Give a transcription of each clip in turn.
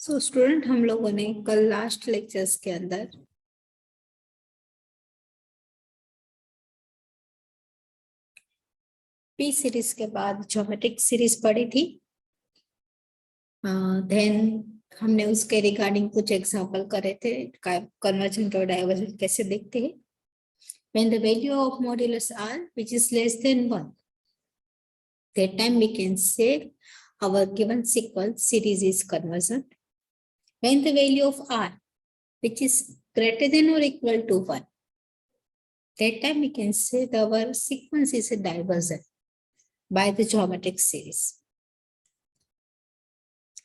Student हम लोगों ने कल लास्ट लेक्चर्स के अंदर पी सीरीज के बाद ज्योमेट्रिक सीरीज पढ़ी थी। देन हमने उसके रिगार्डिंग कुछ एग्जांपल करे थे। कन्वर्जेंट और डाइवर्जेंट कैसे देखते हैं। When the value of modulus r which is less than 1, that time we can say our given sequence series is convergent. When the value of r which is greater than or equal to 1, that time we can say that our sequence is a divergent by the geometric series.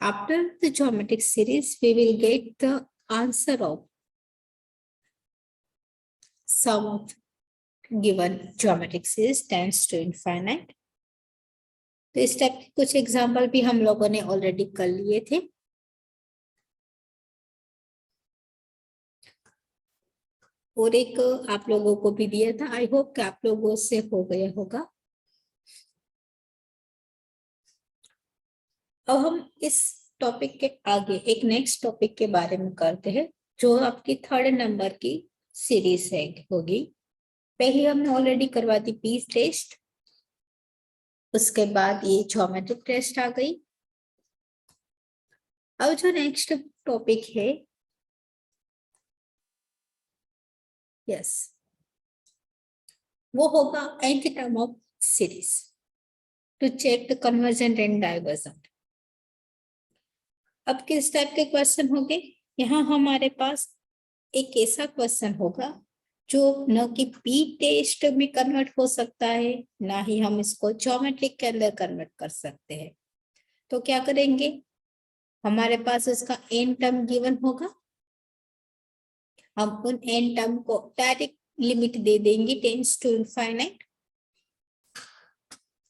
After the geometric series, we will get the answer of sum of given geometric series tends to infinite. तो इस type के कुछ example भी हम लोगों ने already कर लिए थे। और एक आप लोगों को भी दिया था। आई होप कि आप लोगों से हो गया होगा। अब हम इस टॉपिक के आगे एक नेक्स्ट टॉपिक के बारे में करते हैं, जो आपकी 3rd नंबर की सीरीज है होगी। पहले हमने ऑलरेडी करवा दी पी टेस्ट, उसके बाद ये ज्योमेट्रिक टेस्ट आ गई। अब जो नेक्स्ट टॉपिक है, यस, वो होगा nth term of series to check the convergent and divergent. अब किस टाइप के क्वेश्चन होंगे, यहाँ हमारे पास एक ऐसा क्वेश्चन होगा जो न कि पी टेस्ट में कन्वर्ट हो सकता है, ना ही हम इसको ज्योमेट्रिक के अंदर कन्वर्ट कर सकते हैं। तो क्या करेंगे, हमारे पास उसका एन टर्म गिवन होगा, हम उन एन टर्म को डायरेक्ट लिमिट दे देंगे टेंड्स टू इनफाइनाइट।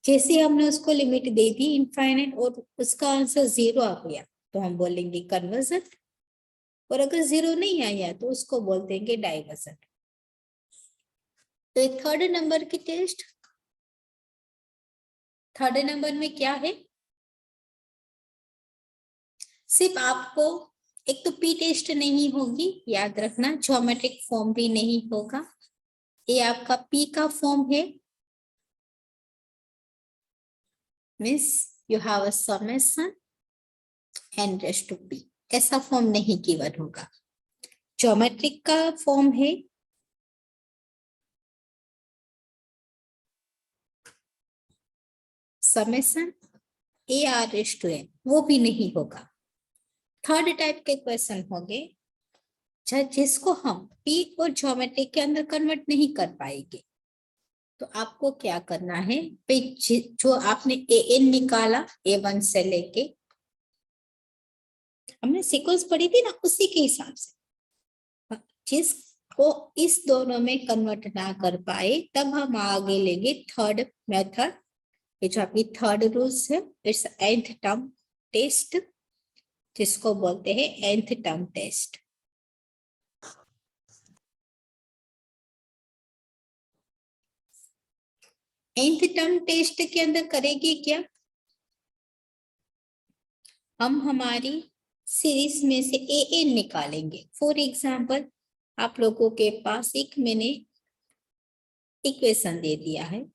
जैसे हमने उसको लिमिट दे दी इनफाइनाइट और उसका आंसर 0 आ गया, तो हम बोलेंगे कन्वर्जेंट, और अगर 0 नहीं आया तो उसको बोल देंगे डाइवर्जेंट। तो 3rd नंबर की टेस्ट, 3rd नंबर में क्या है, सिर्फ आपको एक तो पी टेस्ट नहीं होगी, याद रखना, ज्योमेट्रिक फॉर्म भी नहीं होगा। ये आपका पी का फॉर्म है, means you have a summation n raise to p, ऐसा फॉर्म नहीं गिवन होगा। ज्योमेट्रिक का फॉर्म है summation a r raise to n, वो भी नहीं होगा। 3rd टाइप के क्वेश्चन होंगे जिसको हम पी और ज्योमेट्री के अंदर कन्वर्ट नहीं कर पाएंगे। तो आपको क्या करना है, जो आपने ए एन निकाला A1 से लेके, हमने सीक्वेंस पढ़ी थी ना, उसी के हिसाब से जिसको इस दोनों में कन्वर्ट ना कर पाए, तब हम आगे लेंगे 3rd मेथड। ये जो आपकी 3rd रूल्स है, इट्स nth टर्म टेस्ट, जिसको बोलते हैं nth term test. nth term test के अंदर करेगी क्या, हम हमारी सीरीज में से ए एन निकालेंगे। फॉर एग्जाम्पल, आप लोगों के पास एक मैंने इक्वेशन दे दिया है,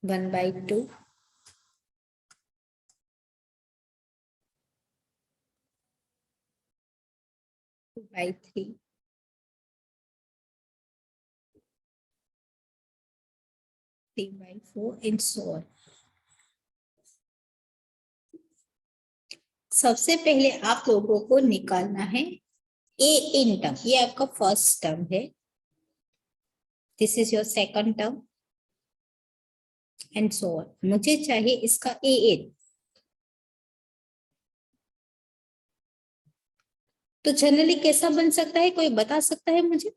one by two by 3 3/4 and so on। सबसे पहले आप लोगों को निकालना है ए इन टर्म, ये आपका फर्स्ट टर्म है, this is your second term and so on. मुझे चाहिए इसका ए एन। तो जनरली कैसा बन सकता है, कोई बता सकता है मुझे?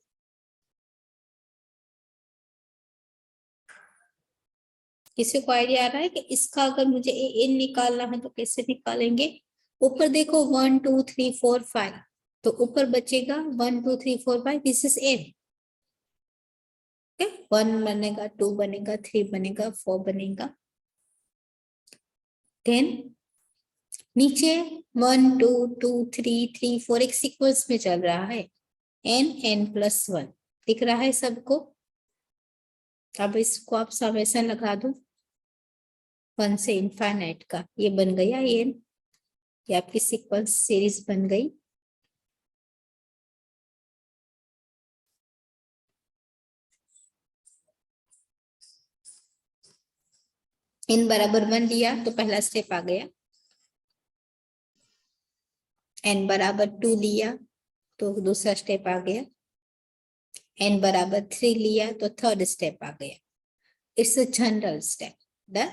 किसी को आइडिया आ रहा है कि इसका अगर मुझे ए एन निकालना है तो कैसे निकालेंगे? ऊपर देखो 1 2 3 4 5, तो ऊपर बचेगा 1 2 3 4 5, दिस इज एन। 1 बनेगा, 2 बनेगा, 3 बनेगा, 4 बनेगा। देन नीचे 1 2 2 3 3 4 एक सीक्वेंस में चल रहा है, n+1 दिख रहा है सबको। अब इसको आप समेशन लगा दो 1 से इनफाइनाइट का, ये बन गया n, ये आपकी सीक्वेंस सीरीज बन गई। n बराबर 1 लिया तो पहला स्टेप आ गया, n बराबर 2 लिया तो दूसरा स्टेप आ गया, n बराबर 3 लिया तो थर्ड स्टेप आ गया। It's a general step. The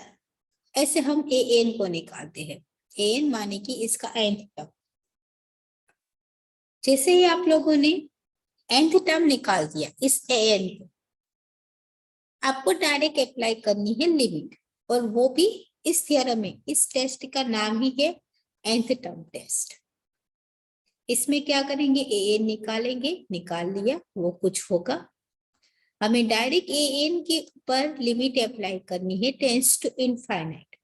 ऐसे हम an को निकालते हैं, an माने कि इसका nth टर्म। जैसे ही आप लोगों ने nth टर्म निकाल दिया इस an को, आपको डायरेक्ट अप्लाई करनी है लिमिट, और वो भी इस थ्योरम में, इस टेस्ट का नाम ही है nth टर्म टेस्ट। इसमें क्या करेंगे, an निकालेंगे, निकाल लिया वो कुछ होगा, हमें डायरेक्ट an के ऊपर लिमिट अप्लाई करनी है टेंस टू इनफाइनाइट।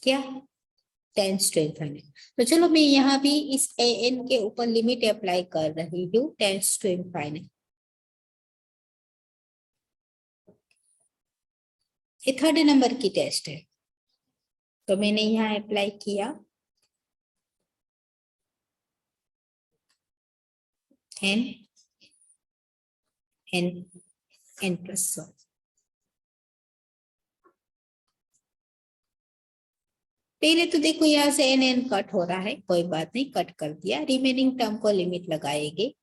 क्या टेंस टू इनफाइनाइट। तो चलो मैं यहाँ भी इस an के ऊपर लिमिट अप्लाई कर रही हूँ टेंस टू इनफाइनाइट। ये थर्ड नंबर की टेस्ट है, तो मैंने यहाँ अप्लाई किया n+1। पहले तो देखो यहाँ से n कट हो रहा है, कोई बात नहीं, कट कर दिया, रिमेनिंग टर्म को लिमिट लगाएंगे।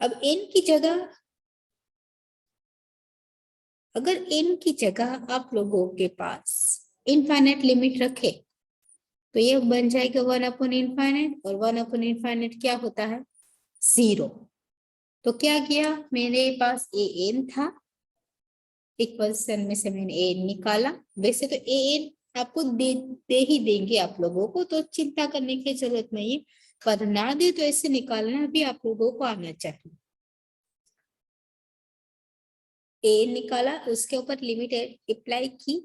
अब n की जगह, अगर n की जगह आप लोगों के पास इनफाइनाइट लिमिट रखे तो ये बन जाएगा 1/इनफाइनाइट, और 1/इनफाइनाइट क्या होता है, 0। तो क्या किया, मेरे पास an था, इक्वेशन में से मैंने an निकाला। वैसे तो an आपको दे ही देंगे आप लोगों को, तो चिंता करने की जरूरत नहीं है, पर ना दे तो ऐसे निकालना भी आप लोगों को आना चाहिए। an निकाला, उसके ऊपर लिमिट अप्लाई की,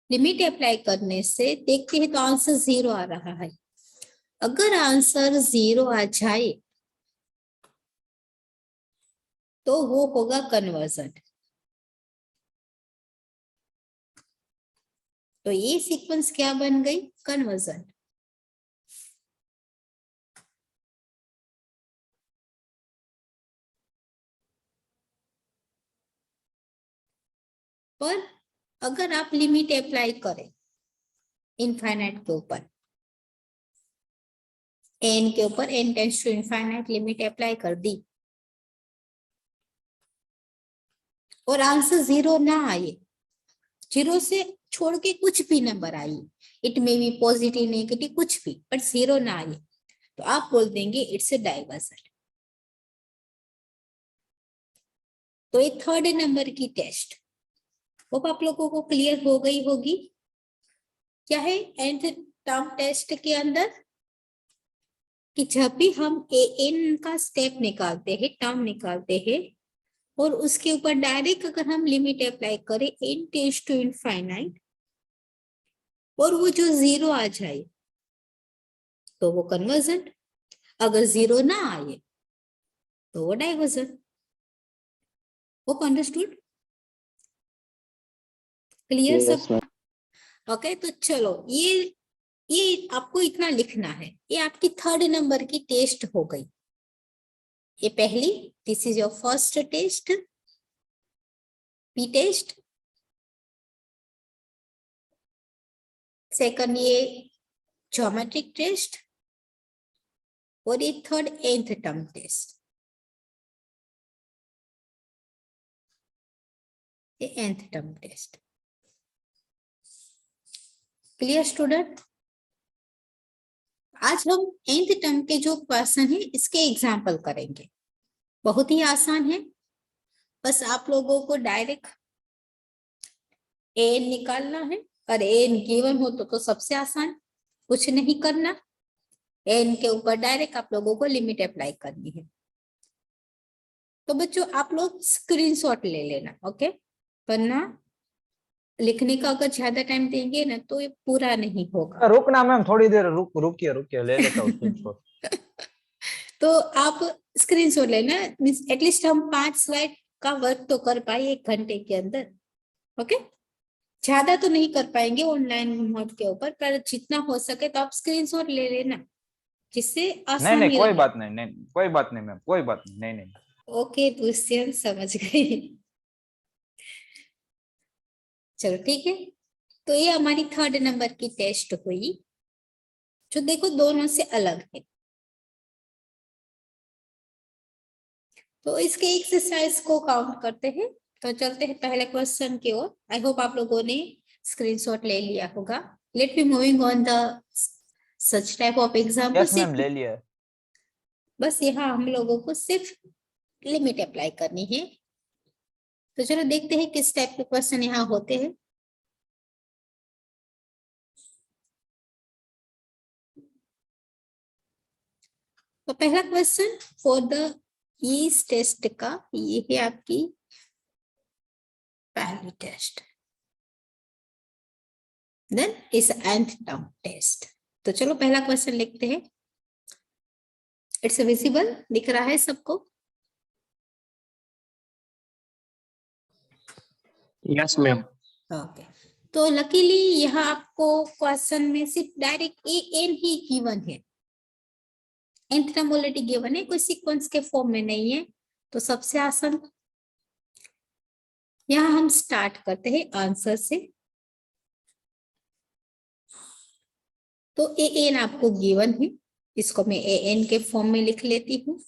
लिमिट अप्लाई करने से देखते हैं तो आंसर 0 आ रहा है। अगर आंसर 0 आ जाए तो वो होगा कन्वर्जन। तो ये सीक्वेंस क्या बन गई, कन्वर्जन। पर अगर आप लिमिट अप्लाई करें इनफाइनाइट के ऊपर, n के ऊपर n tends to infinite limit apply कर दी और आंसर 0 ना आए, 0 से छोड़ के कुछ भी नंबर आए, it may be positive negative कुछ भी, बट 0 ना आए, तो आप बोल देंगे इट्स ए डाइवर्जन। तो ये थर्ड नंबर की टेस्ट वो आप लोगों को क्लियर हो गई होगी। क्या है nth टर्म टेस्ट के अंदर, कि जब भी हम an का स्टेप निकालते हैं, टर्म निकालते हैं, और उसके ऊपर डायरेक्ट अगर हम लिमिट अप्लाई करें n टेंड्स टू इनफाइनाइट, और वो जो 0 आ जाए तो वो कन्वर्जन, अगर 0 ना आए तो वो डाइवर्जन। वो अंडरस्टूड, क्लियर सब। ओके, तो चलो ये आपको इतना लिखना है, ये आपकी थर्ड नंबर की टेस्ट हो गई। ये पहली, this is your first test, P test. Second ये ज्योमेट्रिक टेस्ट, और ये थर्ड nth टर्म टेस्ट, ये nth term test. Clear student. आज हम nth टर्म के जो क्वेश्चन है इसके एग्जाम्पल करेंगे, बहुत ही आसान है, बस आप लोगों को डायरेक्ट an निकालना है, और an गिवन हो तो सबसे आसान, कुछ नहीं करना, एन के ऊपर डायरेक्ट आप लोगों को लिमिट अप्लाई करनी है। तो बच्चों आप लोग स्क्रीनशॉट ले लेना, ओके, वरना लिखने का अगर ज्यादा टाइम देंगे ना तो ये पूरा नहीं होगा। रुकना मैम, थोड़ी देर रुकिए ले लेता हूँ स्क्रीनशॉट। तो आप स्क्रीनशॉट लेना, एटलीस्ट हम 5 स्लाइड का वर्क तो कर पाए 1 घंटे के अंदर, ओके। ज्यादा तो नहीं कर पाएंगे ऑनलाइन मोड के ऊपर, पर जितना हो सके तो आप स्क्रीनशॉट ले लेना, जिससे नहीं आसानी कोई रहे। बात नहीं, कोई बात नहीं मैम, कोई बात नहीं। ओके दुष्यंत, समझ गए। चलो ठीक है, तो ये हमारी 3rd नंबर की टेस्ट हुई, जो देखो दोनों से अलग है। तो इसके एक्सरसाइज को काउंट करते हैं। तो चलते हैं पहले क्वेश्चन की ओर। आई होप आप लोगों ने स्क्रीनशॉट ले लिया होगा। Let me moving on the such type of example. Yes ma'am, ले लिया। बस यहाँ हम लोगों को सिर्फ लिमिट अप्लाई करनी है। तो चलो देखते हैं किस टाइप के क्वेश्चन यहाँ होते हैं। तो पहला क्वेश्चन फॉर द इस टेस्ट का, ये है आपकी पहली टेस्ट, देन इस nth टर्म टेस्ट। तो चलो पहला क्वेश्चन लिखते हैं। इट्स विजिबल, दिख रहा है सबको? Yes ma'am. ओके, तो लकीली यहाँ आपको क्वेश्चन में सिर्फ direct A N he given है, nth टर्म ऑलरेडी गिवन है, कोई सीक्वेंस के फॉर्म में नहीं है। तो सबसे आसान, यहाँ हम स्टार्ट करते हैं आंसर से। तो ए एन आपको गिवन है, इसको मैं ए एन के फॉर्म में लिख लेती हूँ।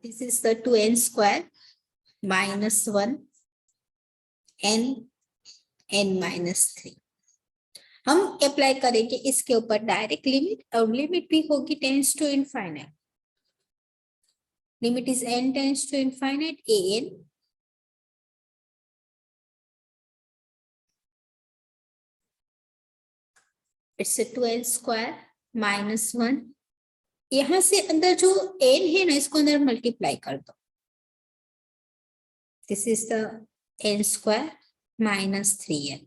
This is the 2n square -1 n n-3। हम अप्लाई करेंगे इसके ऊपर डायरेक्ट लिमिट, और लिमिट भी होगी tends to infinite. Limit is n tends to infinite an it's 2n square -1। यहां से अंदर जो n है ना, इसको अंदर मल्टीप्लाई कर दो। This is the n square -3n।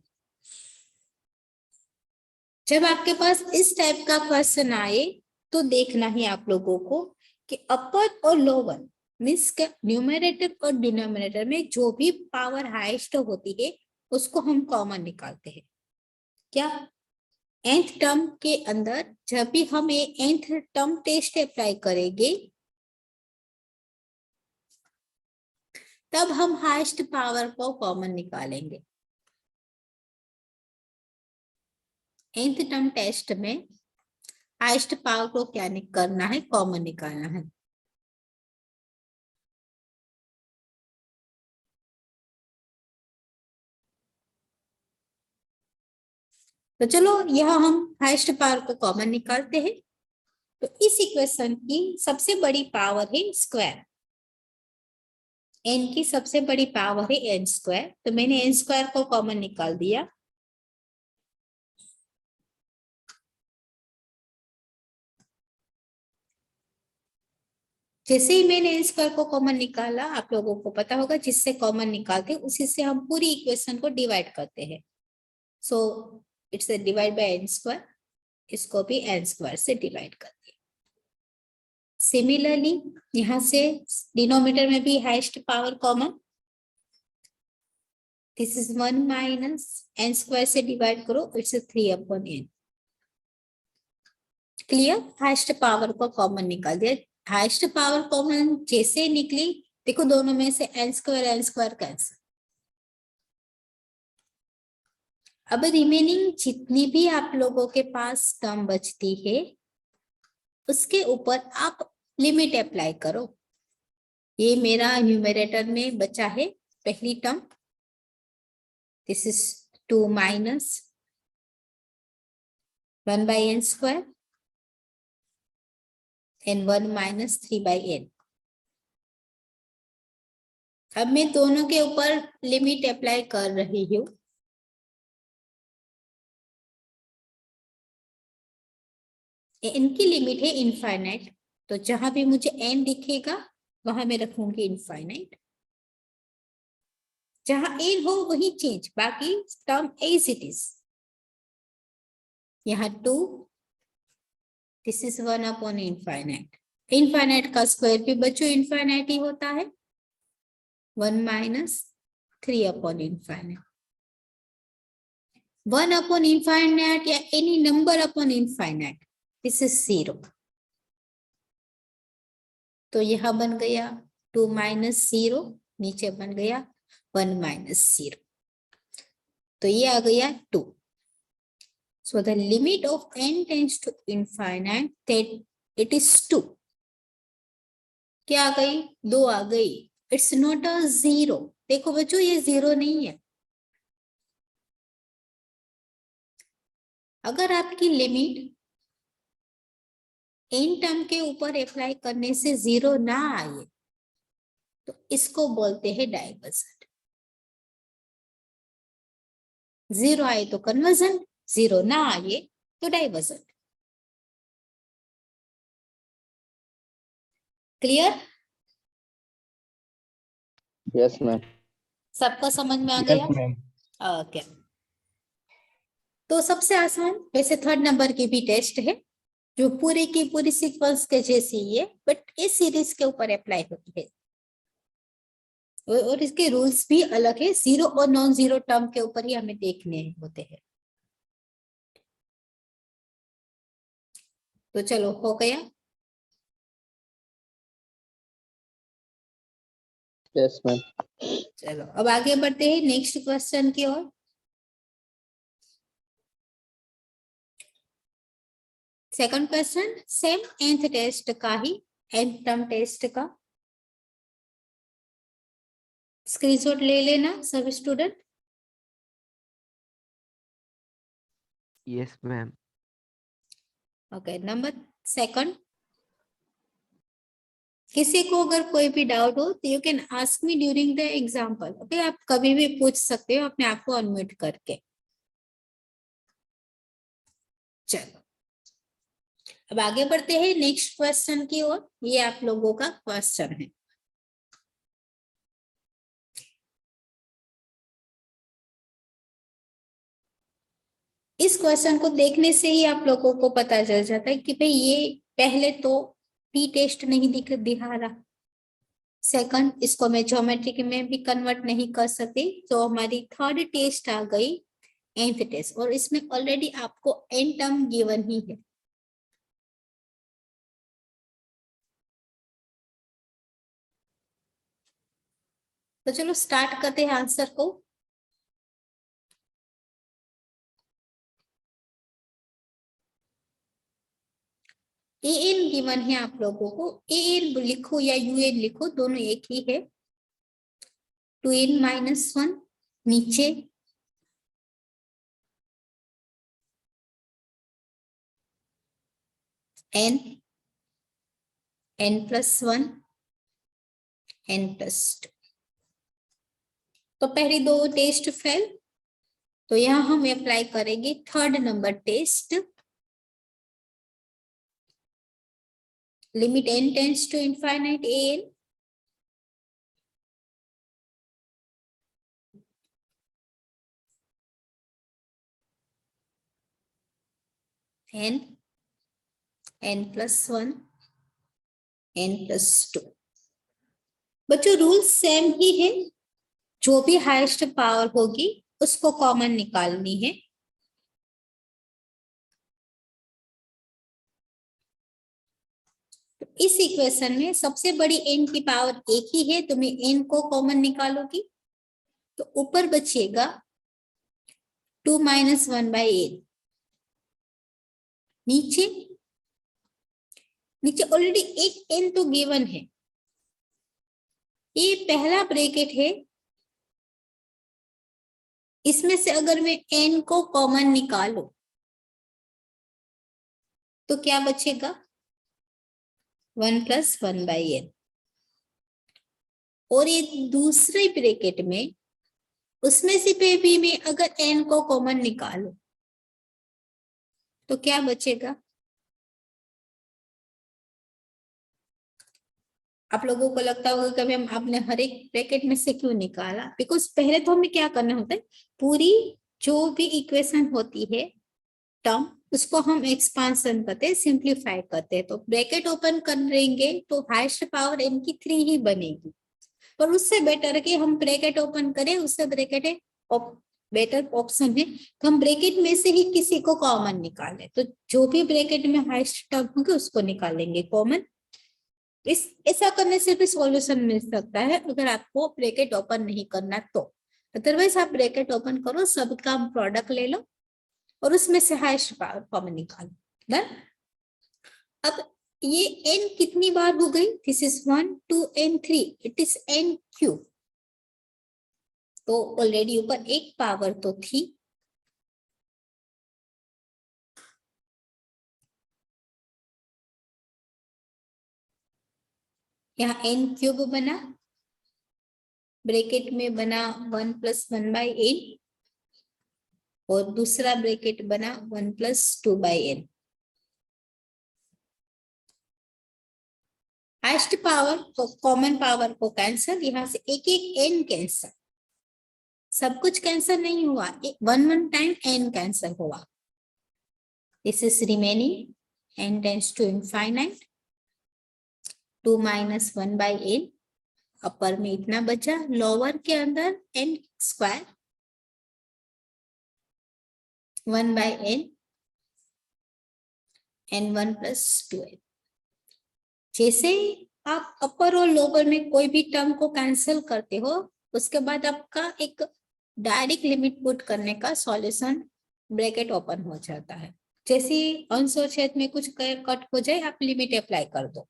जब आपके पास इस टाइप का क्वेश्चन आए तो देखना ही आप लोगों को कि अपर और लोअर मीन्स न्यूमरेटर और डिनोमिनेटर में जो भी पावर हाईएस्ट होती है उसको हम कॉमन निकालते हैं। क्या nth टर्म के अंदर जब भी हम nth टर्म टेस्ट अप्लाई करेंगे तब हम हाईएस्ट पावर को कॉमन निकालेंगे। nth टर्म टेस्ट में हाईएस्ट पावर को क्या करना है, कॉमन निकालना है। तो चलो यहाँ हम हाईएस्ट पावर को कॉमन निकालते हैं। तो इस इक्वेशन की सबसे बड़ी पावर है स्क्वायर, n की सबसे बड़ी पावर है n स्क्वायर। तो मैंने n स्क्वायर को कॉमन निकाल दिया। जैसे ही मैंने n स्क्वायर को कॉमन निकाला, आप लोगों को पता होगा जिससे कॉमन निकालते हैं उसी से हम पूरी इक्वेशन को डिवाइड करते हैं। So it's divide by n square, इसको भी n स्क्वायर से डिवाइड करते हैं। सिमिलरली यहाँ से डिनोमिनेटर में भी highest power common, this is 1 minus n square से डिवाइड करो, it's 3/n। Clear, highest power को कॉमन निकाल दिया। हाईएस्ट पावर कॉमन जैसे निकली, देखो दोनों में से n स्क्वायर कैंसिल। अब रिमेनिंग जितनी भी आप लोगों के पास टर्म बचती है उसके ऊपर आप लिमिट अप्लाई करो। ये मेरा न्यूमरेटर में बचा है पहली term, this is 2 minus 1/n square and 1 minus 3/n। अब मैं दोनों के ऊपर लिमिट अप्लाई कर रही हूँ। इनकी लिमिट है इनफाइनाइट, तो जहां भी मुझे एन दिखेगा वहां मैं रखूंगी इनफाइनाइट। जहां एन हो वही चेंज, बाकी टर्म एज इट इज। यहाँ 2, this is 1 upon infinite. Infinite का स्क्वायर भी बच्चों इनफाइनाइट ही होता है, 1 minus 3 upon infinite. 1 upon infinite या any number upon infinite, this is 0। तो यहां बन गया 2 माइनस 0, नीचे बन गया 1 माइनस 0, तो ये आ गया 2। So the limit of n tends to infinite, that it is 2. क्या आ गई? 2 आ गई। It's not a 0. देखो बच्चों ये 0 नहीं है। अगर आपकी लिमिट n टर्म के ऊपर अप्लाई करने से 0 ना आए तो इसको बोलते हैं डाइवर्जेंट। 0 आए तो कन्वर्जेंट, 0 ना आए तो डाइवर्जेंट। क्लियर? Yes ma'am. सबको समझ में आ यस गया? मैम। ओके। तो सबसे आसान वैसे 3rd नंबर की भी टेस्ट है, जो पूरी की पूरी सीक्वेंस के जैसी ही है, बट इस सीरीज के ऊपर अप्लाई होती है और इसके रूल्स भी अलग है। 0 और नॉन 0 टर्म के ऊपर ही हमें देखने होते हैं। तो चलो हो गया। Yes ma'am. चलो अब आगे बढ़ते हैं नेक्स्ट क्वेश्चन की ओर। Second question same nth test का ही, nth टर्म टेस्ट का स्क्रीनशॉट ले लेना सब student. Yes ma'am. Okay, number second. किसी को अगर कोई भी डाउट हो तो you can ask me during the example. Okay, आप कभी भी पूछ सकते हो अपने आप को अनम्यूट करके। चलो अब आगे बढ़ते हैं नेक्स्ट क्वेश्चन की ओर। ये आप लोगों का क्वेश्चन है। इस क्वेश्चन को देखने से ही आप लोगों को पता चल जाता है कि भाई ये पहले तो टी टेस्ट नहीं दिखा रहा, सेकंड इसको मैं ज्योमेट्रिक में भी कन्वर्ट नहीं कर सकती, तो हमारी थर्ड टेस्ट आ गई nth टेस्ट, और इसमें ऑलरेडी आपको n टर्म गिवन ही है। तो चलो स्टार्ट करते हैं आंसर को। ए एन गिवन है आप लोगों को, ए एन लिखो या यू एन लिखो, दोनों एक ही है। 2n माइनस 1 नीचे, n n plus 1 n plus 2। तो पहली दो टेस्ट फेल, तो यहां हम अप्लाई करेंगे third number test. Limit n tends to infinite an, n n plus 1 n plus 2। बच्चों रूल सेम ही है, जो भी हाईएस्ट पावर होगी उसको कॉमन निकालनी है। तो इस इक्वेशन में सबसे बड़ी n की पावर एक ही है, तो मैं n को कॉमन निकालूंगी, तो ऊपर बचेगा 2 माइनस 1 बाई एन। नीचे नीचे ऑलरेडी एक n तो गिवन है, ये पहला ब्रैकेट है, इसमें से अगर मैं n को कॉमन निकालूं तो क्या बचेगा 1 प्लस 1 बाई एन। और ये दूसरे ब्रैकेट में उसमें से भी में अगर n को कॉमन निकालो तो क्या बचेगा? आप लोगों को लगता होगा कभी हम आपने हर एक ब्रैकेट में से क्यों निकाला? बिकॉज पहले तो हमें क्या करना होता है, पूरी जो भी इक्वेशन होती है टर्म उसको हम एक्सपांशन करते हैं, सिंप्लीफाई करते हैं। तो ब्रैकेट ओपन करेंगे तो हाईएस्ट पावर n की 3 ही बनेगी, पर उससे बेटर है कि हम ब्रैकेट ओपन करें, उससे ब्रैकेट है बेटर ऑप्शन है तो हम ब्रैकेट में से ही किसी को कॉमन निकालें। तो जो भी ब्रैकेट में हाईएस्ट टर्म होगी उसको निकालेंगे कॉमन। इस ऐसा करने से भी सॉल्यूशन मिल सकता है अगर आपको ब्रैकेट ओपन नहीं करना तो। अदरवाइज आप ब्रैकेट ओपन करो, सबका प्रोडक्ट ले लो और उसमें से हाईएस्ट पावर कॉमन निकालो। डन। अब ये n कितनी बार हो गई? This is 1 2 and 3, it is n cube. तो ऑलरेडी ऊपर एक पावर तो थी, यहाँ n क्यूब बना, ब्रैकेट में बना 1 + 1/n और दूसरा ब्रैकेट बना 1 + 2/n। हाईएस्ट पावर तो कॉमन पावर को कैंसल, यहाँ से एक एक n कैंसल, सब कुछ कैंसल नहीं हुआ, 1 टाइम n कैंसल हुआ। This is remaining n tends to infinite 2 - 1/n। Upper में इतना बचा, लोअर के अंदर n square 1/n n1 + 2n। जैसे आप अपर और लोअर में कोई भी टर्म को कैंसिल करते हो उसके बाद आपका एक डायरेक्ट लिमिट पुट करने का सॉल्यूशन ब्रैकेट ओपन हो जाता है। जैसे अंश और छेद में कुछ कट हो जाए आप लिमिट अप्लाई कर दो,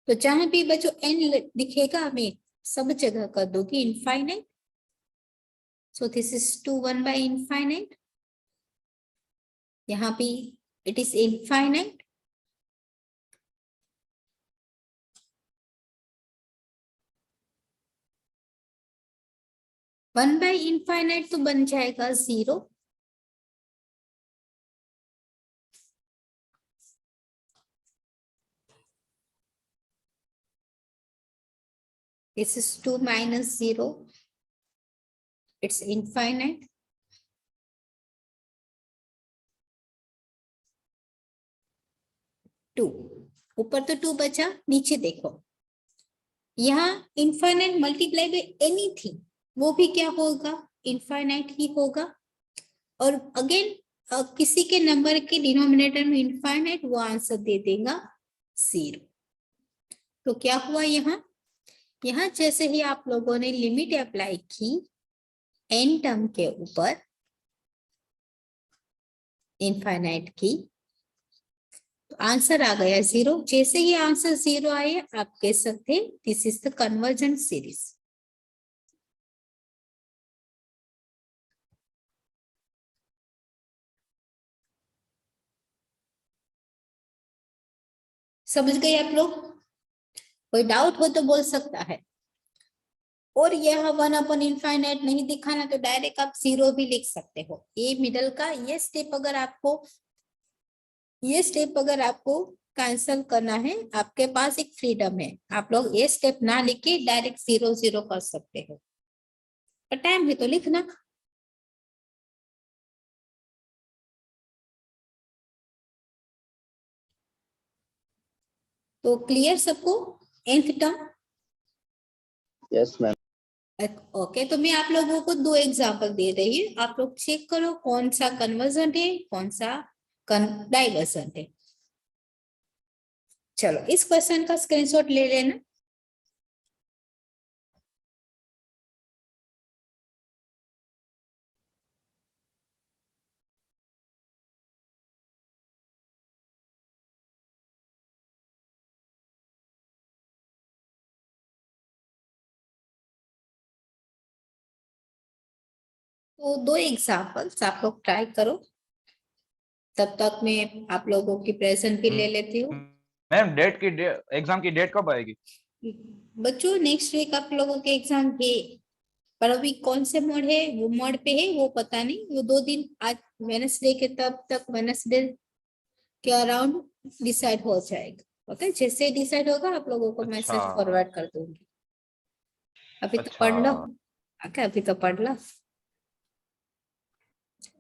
तो जहां भी बच्चों n दिखेगा मैं सब जगह कर दूंगी इनफाइनाइट। So this is 2 1/∞। यहाँ भी it is infinite, one by infinite तो बन जाएगा 0। This is 2 - 0, it's infinite। To, ऊपर तो 2 बचा, नीचे देखो यहाँ इनफाइनाइट मल्टीप्लाई बाय एनीथिंग वो भी क्या होगा? इनफाइनाइट ही होगा। और अगेन किसी के नंबर के डिनोमिनेटर में इनफाइनाइट, वो आंसर दे देगा 0। तो क्या हुआ यहाँ? यहाँ जैसे ही आप लोगों ने लिमिट अप्लाई की n टर्म के ऊपर इनफाइनाइट की तो आंसर आ गया 0। जैसे ही आंसर 0 आए आप कह सकते हैं this is the convergent series. समझ गए आप लोग? कोई डाउट हो तो बोल सकता है। और यह 1/∞ नहीं दिखाना तो डायरेक्ट आप 0 भी लिख सकते हो। ये मिडल का ये स्टेप अगर आपको कैंसल करना है आपके पास एक फ्रीडम है, आप लोग ये स्टेप ना लिखे डायरेक्ट 0 0 कर सकते हो, पर टाइम है तो लिखना। तो क्लियर सबको nth term? Yes ma'am. Okay, तो मैं आप लोगों को 2 एग्जांपल दे रही हूँ, आप लोग चेक करो कौन सा कन्वर्जेंट है कौन सा डाइवर्जेंट है। चलो इस क्वेश्चन का स्क्रीनशॉट ले लेना। तो 2 एग्जांपल्स आप लोग ट्राई करो, तब तक मैं आप लोगों की प्रेजेंट भी ले लेती हूँ। मैम एग्जाम की डेट कब आएगी? बच्चों नेक्स्ट वीक आप लोगों के एग्जाम है, पर अभी कौन से मोड है, वो मोड पे है वो पता नहीं, वो 2 दिन आज वेनसडे के तब तक, वेनसडे के अराउंड डिसाइड हो जाएगा। ओके, जैसे डिसाइड होगा आप लोगों को अच्छा मैसेज फॉरवर्ड कर दूंगी। अभी तो अच्छा। पढ़ लो। ओके, अभी तो पढ़ लो।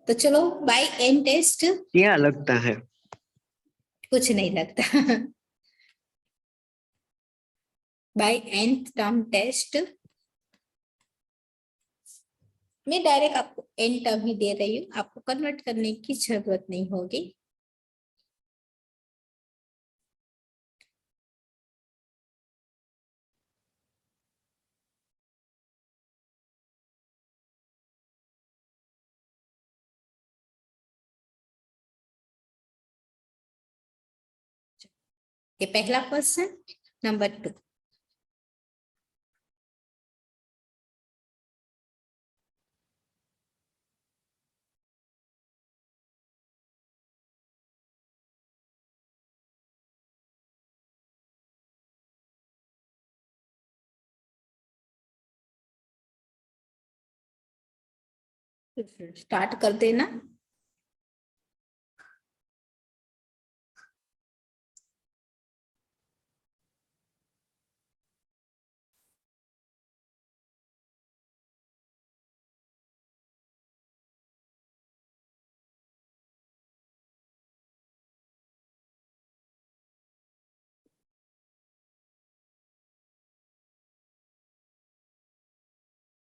तो चलो बाय एंड टेस्ट। क्या लगता है? कुछ नहीं लगता। बाय एंड टर्म टेस्ट मैं डायरेक्ट आपको एंड टर्म ही दे रही हूँ, आपको कन्वर्ट करने की जरूरत नहीं होगी। ये पहला क्वेश्चन। नंबर 2, स्टार्ट कर देना।